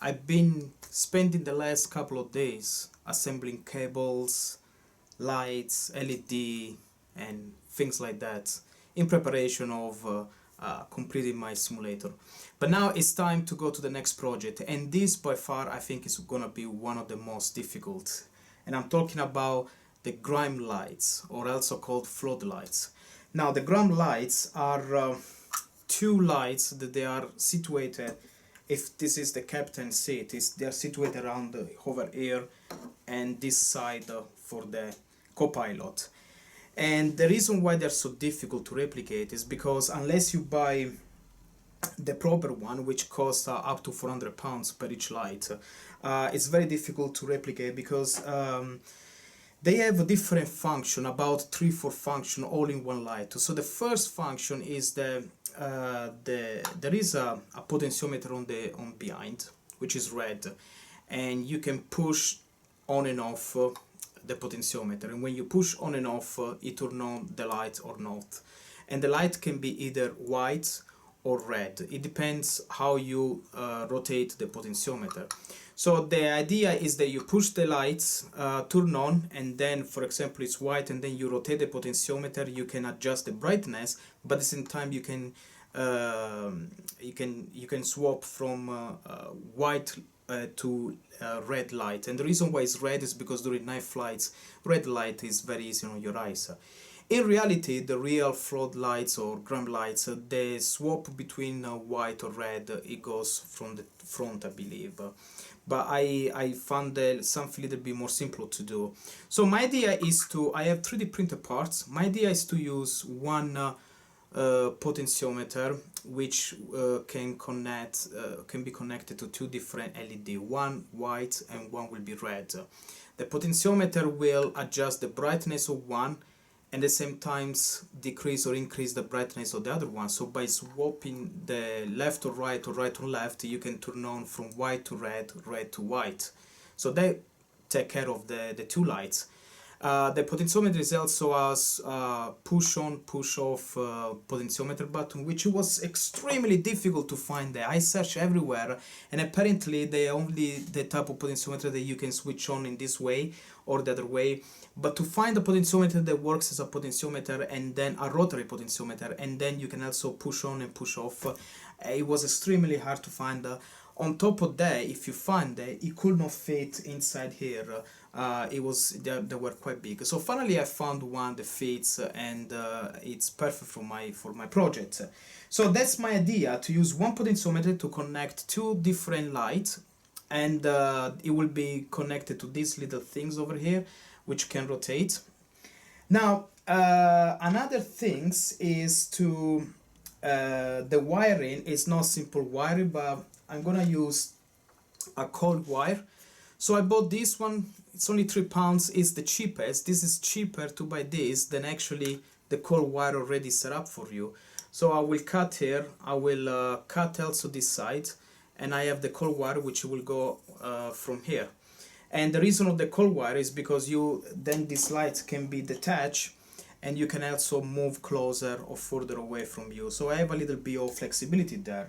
I've been spending the last couple of days assembling cables, lights, LED, and things like that in preparation of completing my simulator. But now it's time to go to the next project, and this by far I think is gonna be one of the most difficult. And I'm talking about the Grime Lights, or also called floodlights. Now the Grime Lights are two lights that they are situated. If this is the captain seat, they are situated around over here, and this side for the co-pilot. And the reason why they're so difficult to replicate is because unless you buy the proper one, which costs up to £400 per each light, it's very difficult to replicate because they have a different function, about 3-4 function all in one light. So the first function is there is a potentiometer on behind, which is red, and you can push on and off the potentiometer, and when you push on and off it turn on the light or not, and the light can be either white or red. It depends how you rotate the potentiometer. So the idea is that you push the lights, turn on, and then for example it's white, and then you rotate the potentiometer. You can adjust the brightness, but at the same time you can swap from white to red light. And the reason why it's red is because during night flights red light is very easy on your eyes. In reality, the real floodlights or Grime Lights, the swap between white or red, it goes from the front, I believe. But I found something a little bit more simple to do. So my idea is I have 3D printed parts. My idea is to use one potentiometer, which can be connected to two different LED, one white and one will be red. The potentiometer will adjust the brightness of one and at the same time decrease or increase the brightness of the other one. So by swapping the left or right or left, you can turn on from white to red, red to white. So they take care of the two lights. The potentiometer is also has push on, push off potentiometer button, which was extremely difficult to find there. I searched everywhere, and apparently they only the type of potentiometer that you can switch on in this way or the other way. But to find a potentiometer that works as a potentiometer and then a rotary potentiometer, and then you can also push on and push off, it was extremely hard to find. On top of that, if you find that it could not fit inside here, they were quite big. So finally I found one that fits, and it's perfect for my project. So that's my idea, to use one potentiometer to connect two different lights, and it will be connected to these little things over here which can rotate. Now another things is to the wiring is not simple wiring, but I'm gonna use a cold wire. So I bought this one, it's only £3, it's the cheapest. This is cheaper to buy this than actually the cold wire already set up for you. So I will cut here, I will cut also this side, and I have the cold wire which will go from here. And the reason of the cold wire is because then these lights can be detached, and you can also move closer or further away from you. So I have a little bit of flexibility there.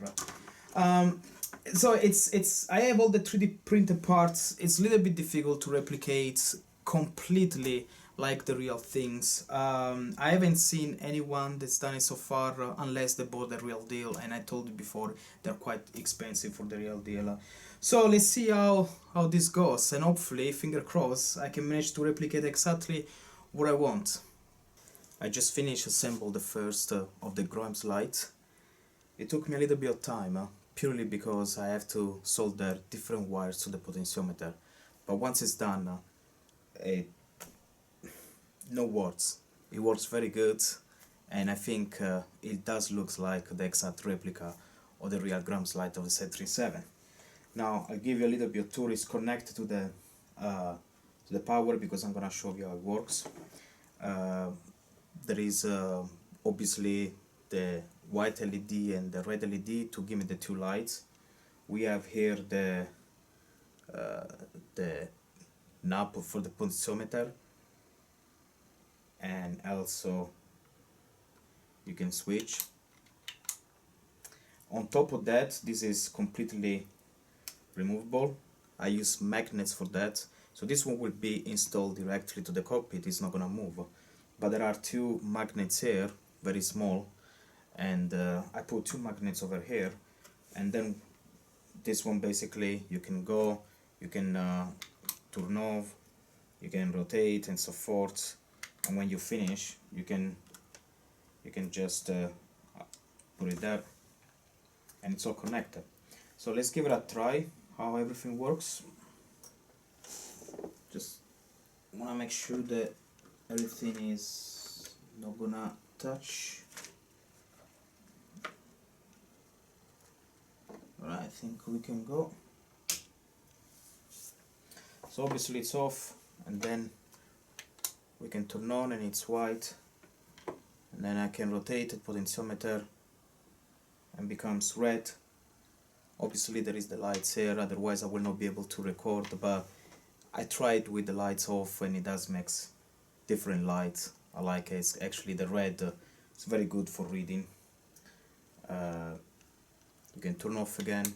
So I have all the 3D printed parts. It's a little bit difficult to replicate completely like the real things. I haven't seen anyone that's done it so far unless they bought the real deal, and I told you before they're quite expensive for the real deal. So let's see how this goes, and hopefully, finger crossed, I can manage to replicate exactly what I want. I just finished assembling the first of the Grime Lights. It took me a little bit of time, purely because I have to solder different wires to the potentiometer. But once it's done, no words. It works very good, and I think it does look like the exact replica of the real Grime Light of the Z37. Now I'll give you a little bit of tour. It's connected to the power, because I'm gonna show you how it works. There is obviously the white LED and the red LED to give me the two lights. We have here the knob for the potentiometer, and also you can switch. On top of that, this is completely removable. I use magnets for that. So this one will be installed directly to the cockpit, it's not gonna move. But there are two magnets here, very small, and I put two magnets over here, and then this one basically you can go, you can turn off, you can rotate and so forth, and when you finish you can just put it there, and it's all connected. So let's give it a try how everything works. Just wanna make sure that everything is not gonna touch. Alright, I think we can go. So obviously it's off, and then we can turn on and it's white, and then I can rotate the potentiometer and becomes red. Obviously there is the lights here, otherwise I will not be able to record, but I tried with the lights off and it does makes different lights. I like it. It's actually the red, it's very good for reading. You can turn off again,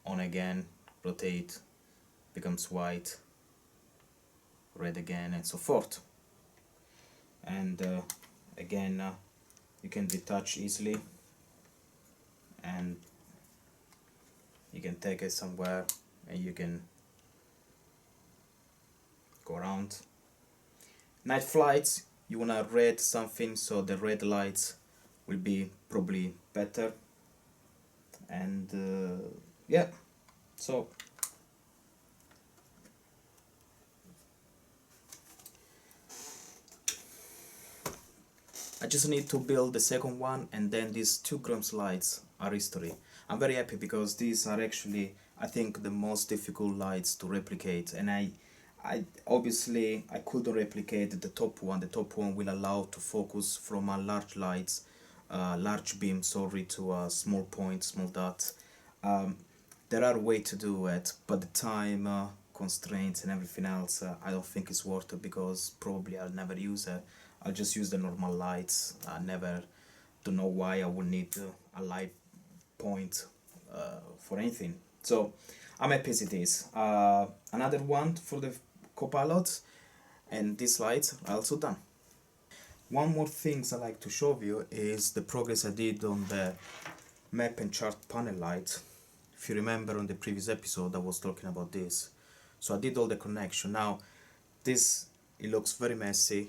on again, rotate, becomes white, red again, and so forth. And again, you can detach easily, and you can take it somewhere and you can go around. Night flights, you wanna read something, so the red lights will be probably better. And yeah, so I just need to build the second one, and then these two Grime lights are history. I'm very happy because these are actually, I think, the most difficult lights to replicate, and I obviously I couldn't replicate the top one. The top one will allow to focus from a large lights, large beam, sorry, to a small point, small dot. There are ways to do it, but the time constraints and everything else, I don't think it's worth it, because probably I'll never use it. I'll just use the normal lights. I never don't know why I would need a light point for anything. So I'm happy as it is. Another one for the copilot, and these lights are also done. One more thing I like to show you is the progress I did on the map and chart panel light. If you remember on the previous episode I was talking about this. So I did all the connection. Now this, it looks very messy.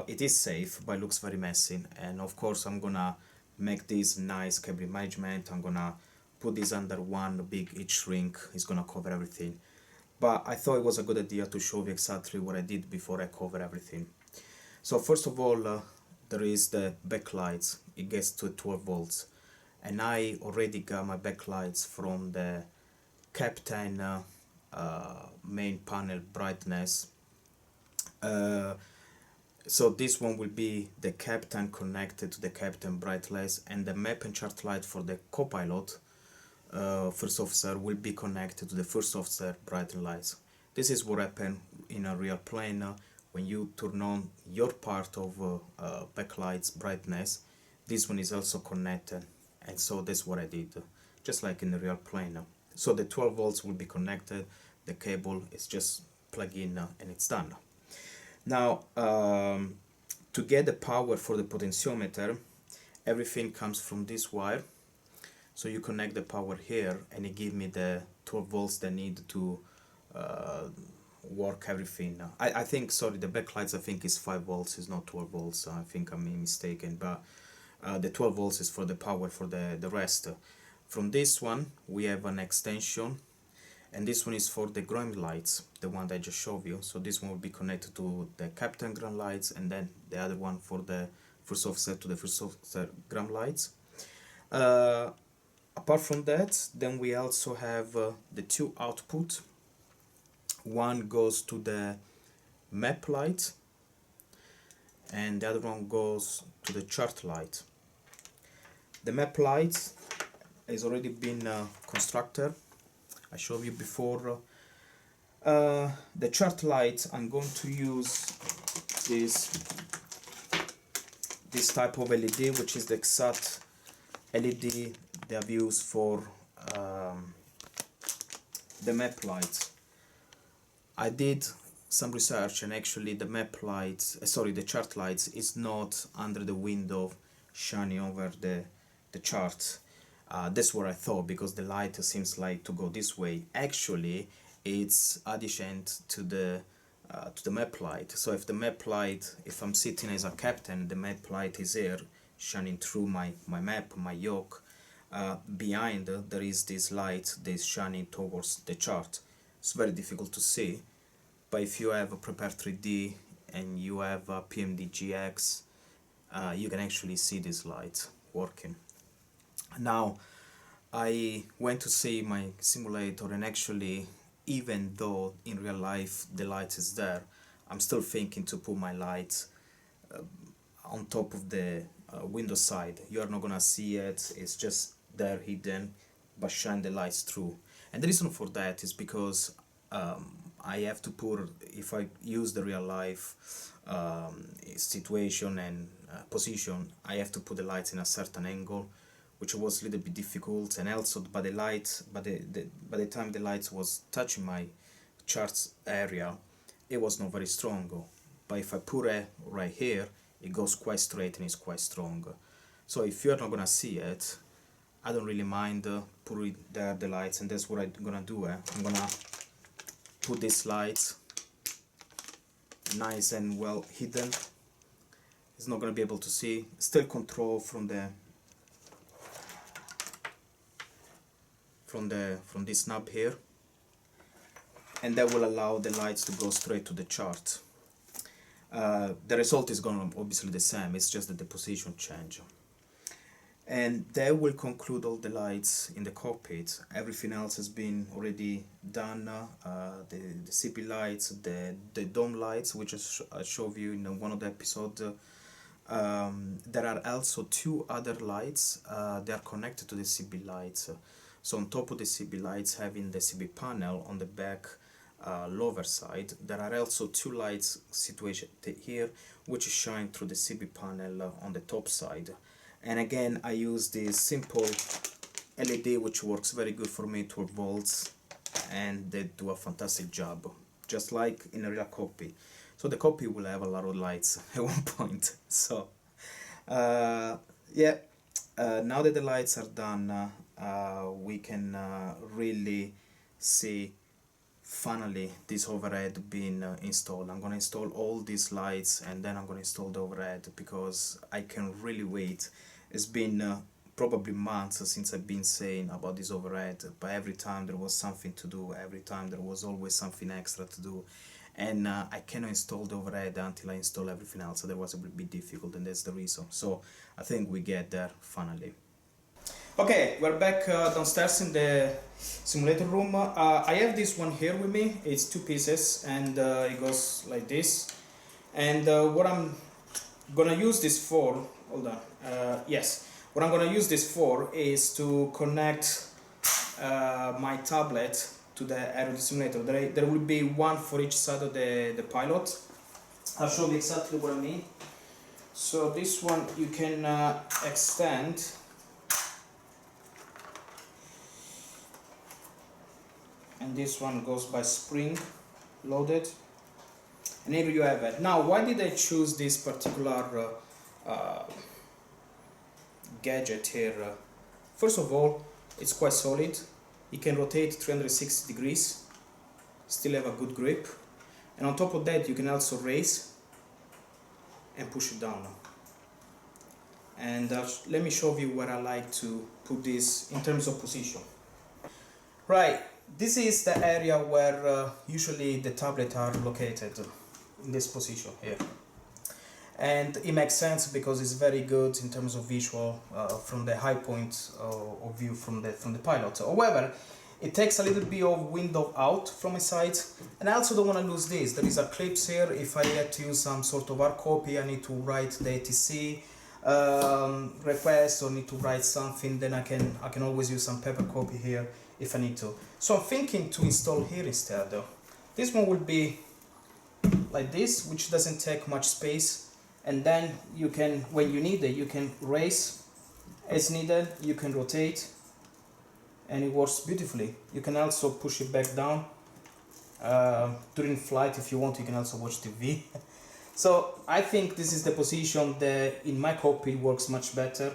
It is safe, but it looks very messy, and of course I'm gonna make this nice cable management. I'm gonna put this under one big heat shrink. It's gonna cover everything, but I thought it was a good idea to show you exactly what I did before I cover everything. So first of all, there is the backlights. It gets to 12 volts, and I already got my backlights from the Captain main panel brightness. So this one will be the Captain connected to the Captain bright lights, and the map and chart light for the copilot first officer will be connected to the first officer bright lights. This is what happens in a real plane when you turn on your part of backlights brightness. This one is also connected, and so that's what I did, just like in the real plane. So the 12 volts will be connected, the cable is just plug in and it's done. Now, to get the power for the potentiometer, everything comes from this wire. So you connect the power here, and it gives me the 12 volts that need to work everything. I think, sorry, the backlights I think is 5 volts, is not 12 volts. I think I'm mistaken, but the 12 volts is for the power for the rest. From this one, we have an extension, and this one is for the Grime Lights, the one that I just showed you. So this one will be connected to the Captain Grime Lights, and then the other one for the first offset to the first offset Grime Lights. Apart from that, then we also have the two output. One goes to the map light, and the other one goes to the chart light. The map light has already been constructed. I showed you before. The chart light, I'm going to use this type of LED, which is the exact LED they have used for the map lights. I did some research, and actually the map lights, the chart lights is not under the window shining over the chart. That's what I thought, because the light seems like to go this way. Actually, it's adjacent to the map light. So if the map light, if I'm sitting as a captain, the map light is here shining through my map, my yoke. Behind there is this light that is shining towards the chart. It's very difficult to see, but if you have a Prepare 3D and you have a PMDGX, you can actually see this light working. Now, I went to see my simulator, and actually, even though in real life the light is there, I'm still thinking to put my light on top of the window side. You're not gonna see it, it's just there hidden, but shine the lights through. And the reason for that is because I have to put, if I use the real life situation and position, I have to put the lights in a certain angle, which was a little bit difficult. And also by the light, by the time the lights was touching my charts area, it was not very strong. But if I put it right here, it goes quite straight and it's quite strong. So if you're not gonna see it, I don't really mind putting there the lights, and that's what I'm gonna do. I'm gonna put these lights nice and well hidden. It's not gonna be able to see. Still control from this knob here, and that will allow the lights to go straight to the chart. The result is gonna obviously the same. It's just that the position change. And that will conclude all the lights in the cockpit. Everything else has been already done. The CP lights, the dome lights, which I showed you in one of the episodes. There are also two other lights. They are connected to the CB lights. So on top of the CB lights, having the CB panel on the back lower side, there are also two lights situated here, which shine through the CB panel on the top side. And again, I use this simple LED, which works very good for me, 12 volts, and they do a fantastic job, just like in a real cockpit. So the cockpit will have a lot of lights at one point. So yeah, now that the lights are done, we can really see finally this overhead being installed. I'm gonna install all these lights, and then I'm gonna install the overhead, because I can really wait. It's been probably months since I've been saying about this overhead, but every time there was something to do, every time there was always something extra to do, and I cannot install the overhead until I install everything else. Otherwise it would be difficult, and that's the reason. So I think we get there finally. Okay, we're back downstairs in the simulator room. I have this one here with me. It's two pieces, and it goes like this. And what I'm gonna use this for, hold on, yes, what I'm gonna use this for is to connect my tablet to the aero simulator. There will be one for each side of the pilot. I'll show you exactly what I mean. So this one you can extend. And this one goes by spring loaded, and here you have it. Now, why did I choose this particular gadget here? First of all, it's quite solid. It can rotate 360 degrees, still have a good grip, and on top of that you can also raise and push it down. And let me show you where I like to put this in terms of position. Right. This is the area where usually the tablet are located, in this position here. And it makes sense because it's very good in terms of visual from the high point of view from the pilot. However, it takes a little bit of window out from my side, and I also don't want to lose this. There is a clips here. If I had to use some sort of hard copy, I need to write the ATC request, or need to write something, then I can always use some paper copy here if I need to. So I'm thinking to install here instead. This one will be like this, which doesn't take much space, and then you can, when you need it, you can raise as needed, you can rotate and it works beautifully. You can also push it back down during flight. If you want, you can also watch TV. So I think this is the position that in my cockpit works much better.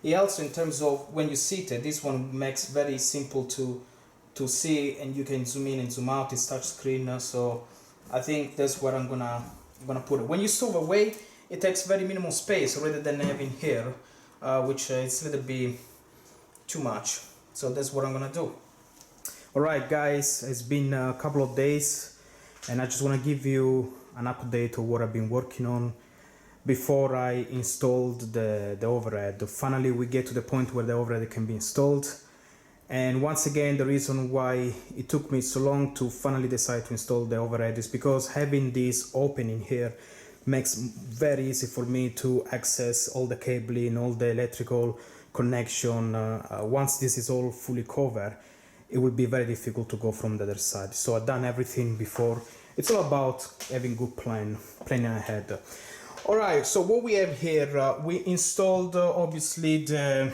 It also, in terms of when you sit it, this one makes very simple to see, and you can zoom in and zoom out. It's touch screen, so I think that's where I'm gonna put it. When you stow away, it takes very minimal space rather than having here, which is a little bit too much. So that's what I'm gonna do. Alright guys, it's been a couple of days and I just want to give you an update of what I've been working on before I installed the overhead. Finally we get to the point where the overhead can be installed, and once again the reason why it took me so long to finally decide to install the overhead is because having this opening here makes very easy for me to access all the cabling, all the electrical connection. Once this is all fully covered, it will be very difficult to go from the other side. So I've done everything before. It's all about having good planning ahead. All right, so what we have here, we installed obviously the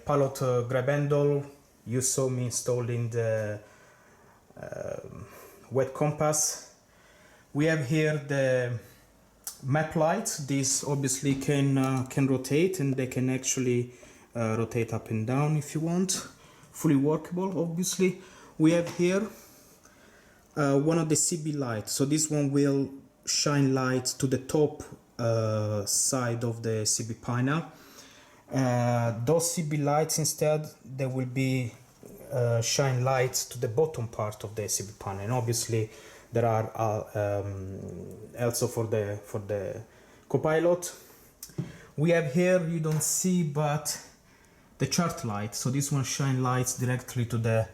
pilot grab handle. You saw me installing the wet compass. We have here the map lights. These obviously can rotate, and they can actually rotate up and down if you want. Fully workable, obviously. We have here one of the CB lights. So this one will shine light to the top side of the CB panel. Those CB lights instead, they will be shine lights to the bottom part of the CB panel. And obviously there are also for the copilot. We have here, you don't see, but the chart light. So this one shine lights directly to the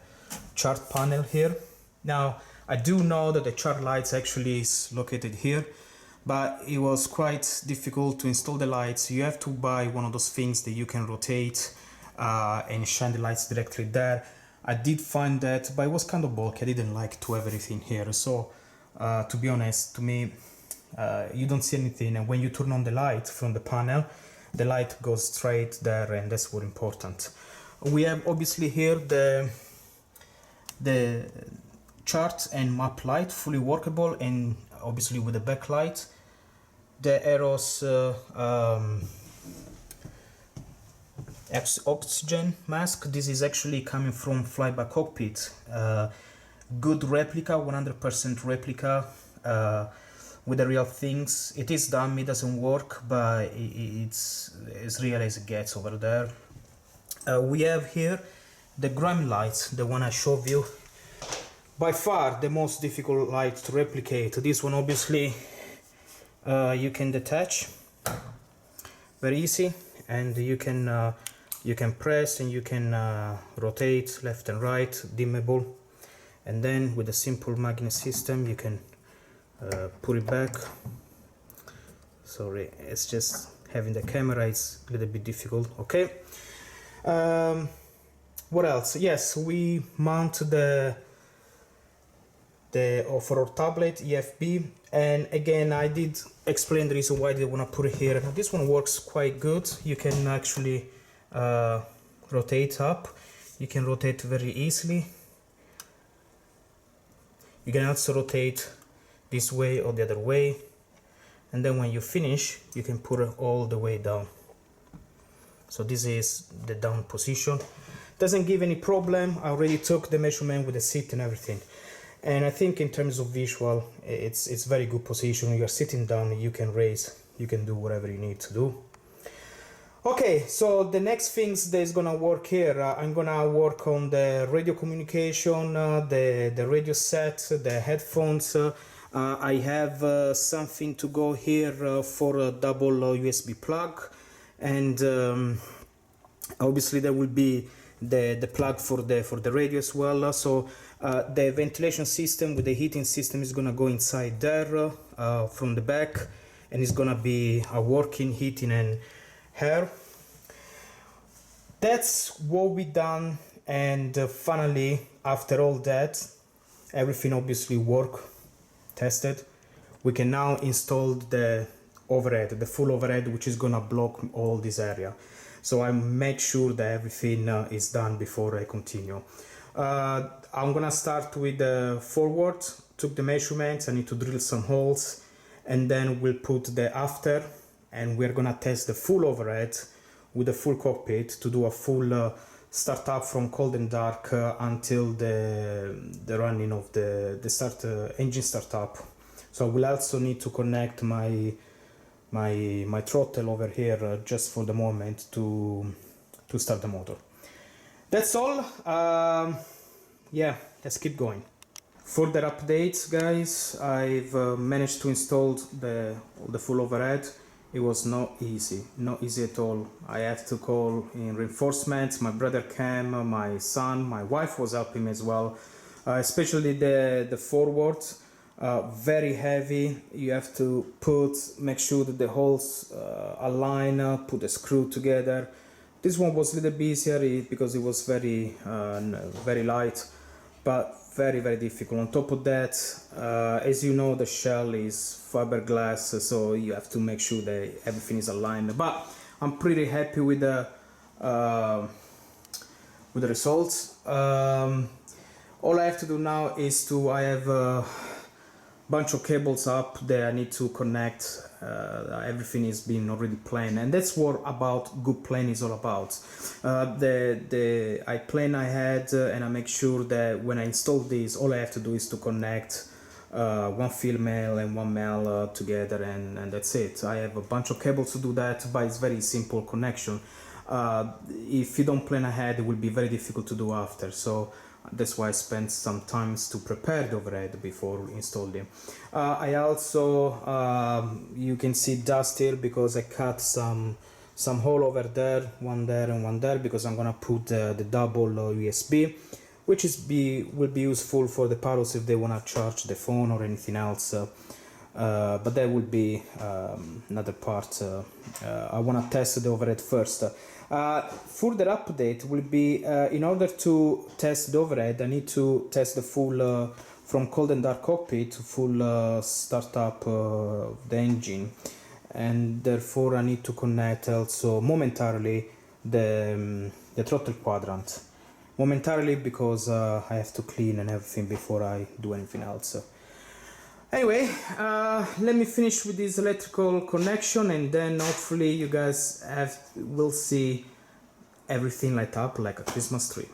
chart panel here. Now I do know that the chart lights actually is located here, but it was quite difficult to install the lights. You have to buy one of those things that you can rotate and shine the lights directly there. I did find that, but it was kind of bulky. I didn't like to have everything here. So to be honest, to me, you don't see anything, and when you turn on the light from the panel, the light goes straight there, and that's what's important. We have obviously here the chart and map light, fully workable, and obviously with the backlight. The arrows oxygen mask. This is actually coming from Flyby Cockpit. Good replica, 100% replica. With the real things. It is dumb, it doesn't work, but it's as real as it gets over there. We have here the Grime Lights, the one I showed you. By far the most difficult light to replicate. This one obviously you can detach very easy, and you can press and you can rotate left and right, dimmable, and then with a simple magnet system you can put it back. Sorry, it's just having the camera is a little bit difficult. Okay. What else? Yes, we mount the for our tablet EFB, and again I did explain the reason why I didn't want to put it here. Now, this one works quite good. You can actually rotate up. You can rotate very easily. You can also rotate this way or the other way, and then when you finish you can put it all the way down. So this is the down position. Doesn't give any problem. I already took the measurement with the seat and everything, and I think in terms of visual it's very good position. When you're sitting down, you can raise, you can do whatever you need to do. Okay, so the next things that is gonna work here, I'm gonna work on the radio communication, the radio set, the headphones. I have something to go here for a double USB plug, and obviously there will be the plug for the radio as well. So the ventilation system with the heating system is gonna go inside there from the back, and it's gonna be a working heating and air. That's what we done, and finally after all that, everything obviously worked, tested, we can now install the overhead, the full overhead, which is gonna block all this area. so I make sure that everything is done before I continue. I'm gonna start with the forward, took the measurements, I need to drill some holes, and then we'll put the after, and we're gonna test the full overhead with the full cockpit to do a full startup from cold and dark until the running of the engine startup. So I will also need to connect my throttle over here just for the moment to start the motor. That's all. Yeah, let's keep going. Further updates, guys. I've managed to install the full overhead. It was not easy at all. I have to call in reinforcements. My brother came, my son, my wife was helping me as well, especially the forward. Very heavy. You have to make sure that the holes align, put a screw together. This one was a little bit easier because it was very light, but very difficult. On top of that, as you know, the shell is fiberglass, so you have to make sure that everything is aligned. But I'm pretty happy with the results. All I have to do now is I have a bunch of cables up that I need to connect. Everything is being already planned, and that's what good plan is all about. I plan ahead, and I make sure that when I install this, all I have to do is to connect one field male and one male together, and that's it. I have a bunch of cables to do that, but it's very simple connection. If you don't plan ahead, it will be very difficult to do after. So that's why I spent some time to prepare the overhead before installing. I also, you can see dust here because I cut some hole over there, one there and one there, because I'm gonna put the double USB, which will be useful for the pilots if they wanna charge the phone or anything else. But that will be another part. I wanna test the overhead first. Further update will be in order to test the overhead, I need to test the full from cold and dark cockpit to full startup the engine, and therefore I need to connect also momentarily the throttle quadrant. Momentarily because I have to clean and everything before I do anything else. Anyway, let me finish with this electrical connection, and then hopefully you guys will see everything light up like a Christmas tree.